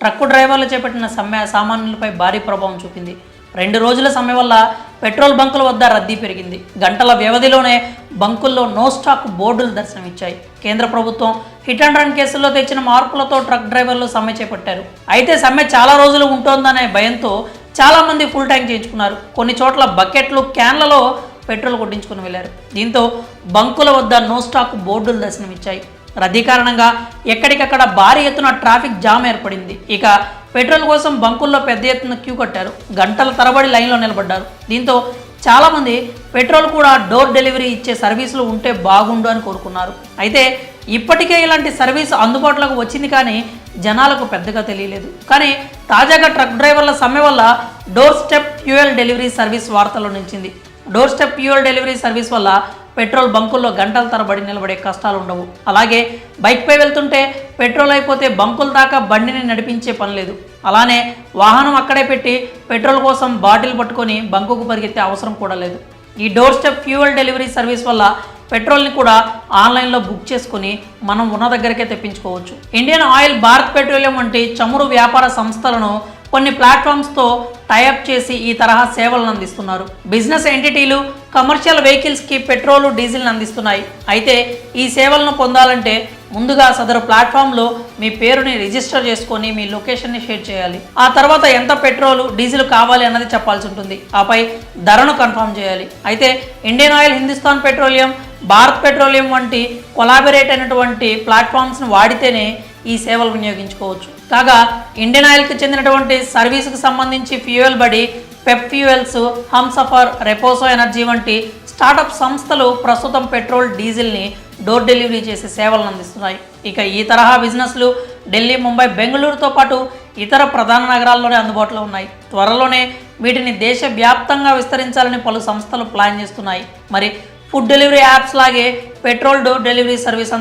Truck డ్రైవర్లు చేపట్టిన సమ్మె సామాన్యులపై భారీ ప్రభావం చూపింది. 2 రోజుల సమ్మె వల్ల పెట్రోల్ బంకుల వద్ద రద్దీ పెరిగింది. గంటల వ్యవధిలోనే బంకుల్లో నో స్టాక్ బోర్డులు దర్శనమిచ్చాయి. కేంద్ర ప్రభుత్వం హిట్ అండ్ రన్ కేసుల్లో తెచ్చిన మార్పులతో ట్రక్ డ్రైవర్లు సమ్మె చేపట్టారు. అయితే సమ్మె చాలా రోజులు ఉంటోందనే భయంతో చాలామంది ఫుల్ ట్యాంక్ చేయించుకున్నారు. కొన్ని చోట్ల బకెట్లు, క్యాన్లలో పెట్రోల్ కొట్టించుకుని వెళ్లారు. దీంతో బంకుల వద్ద నో స్టాక్ బోర్డులు దర్శనమిచ్చాయి. రద్దీ కారణంగా ఎక్కడికక్కడ భారీ ఎత్తున ట్రాఫిక్ జామ్ ఏర్పడింది. ఇక పెట్రోల్ కోసం బంకుల్లో పెద్ద ఎత్తున క్యూ కట్టారు. గంటల తరబడి లైన్లో నిలబడ్డారు. దీంతో చాలామంది పెట్రోల్ కూడా డోర్ డెలివరీ ఇచ్చే సర్వీసులు ఉంటే బాగుండు అని కోరుకున్నారు. అయితే ఇప్పటికే ఇలాంటి సర్వీస్ అందుబాటులోకి వచ్చింది, కానీ జనాలకు పెద్దగా తెలియలేదు. కానీ తాజాగా ట్రక్ డ్రైవర్ల సమ్మె వల్ల door step fuel delivery service వార్తల్లో నిలిచింది. Door step fuel delivery service వల్ల పెట్రోల్ బంకుల్లో గంటల తరబడి నిలబడే కష్టాలు ఉండవు. అలాగే బైక్పై వెళ్తుంటే పెట్రోల్ అయిపోతే బంకుల దాకా బండిని నడిపించే పని లేదు. అలానే వాహనం అక్కడే పెట్టి పెట్రోల్ కోసం బాటిల్ పట్టుకొని బంకుకు పరిగెత్తే అవసరం కూడా లేదు. ఈ door step fuel delivery service వల్ల పెట్రోల్ని కూడా ఆన్లైన్లో బుక్ చేసుకుని మనం ఉన్న దగ్గరికే తెప్పించుకోవచ్చు. ఇండియన్ ఆయిల్, భారత్ పెట్రోలియం వంటి చమురు వ్యాపార సంస్థలను కొన్ని ప్లాట్ఫామ్స్తో టైఅప్ చేసి ఈ తరహా సేవలను అందిస్తున్నారు. బిజినెస్ ఎంటిటీలు కమర్షియల్ వెహికల్స్కి పెట్రోలు, డీజిల్ని అందిస్తున్నాయి. అయితే ఈ సేవలను పొందాలంటే ముందుగా సదరు ప్లాట్ఫామ్లో మీ పేరుని రిజిస్టర్ చేసుకొని మీ లొకేషన్ని షేర్ చేయాలి. ఆ తర్వాత ఎంత పెట్రోలు, డీజిల్ కావాలి అన్నది చెప్పాల్సి ఉంటుంది. ఆపై ధరను కన్ఫర్మ్ చేయాలి. అయితే Indian oil, Hindustan petroleum, Bharat petroleum వంటి కొలాబరేట్ అయినటువంటి ప్లాట్ఫామ్స్ని వాడితేనే ఈ సేవలు వినియోగించుకోవచ్చు. కాగా ఇండియన్ ఆయిల్కి చెందినటువంటి సర్వీసుకు సంబంధించి ఫ్యూయల్ బడి, పెప్ ఫ్యూయల్స్, హంసఫర్, రెపోసో ఎనర్జీ వంటి స్టార్టప్ సంస్థలు ప్రస్తుతం పెట్రోల్, డీజిల్ని డోర్ డెలివరీ చేసే సేవలను అందిస్తున్నాయి. ఇక ఈ తరహా బిజినెస్లు ఢిల్లీ, ముంబై, బెంగళూరుతో పాటు ఇతర ప్రధాన నగరాల్లోనే అందుబాటులో ఉన్నాయి. త్వరలోనే వీటిని దేశవ్యాప్తంగా విస్తరించాలని పలు సంస్థలు ప్లాన్ చేస్తున్నాయి. మరి ఫుడ్ డెలివరీ యాప్స్ లాగే పెట్రోల్ డోర్ డెలివరీ సర్వీస్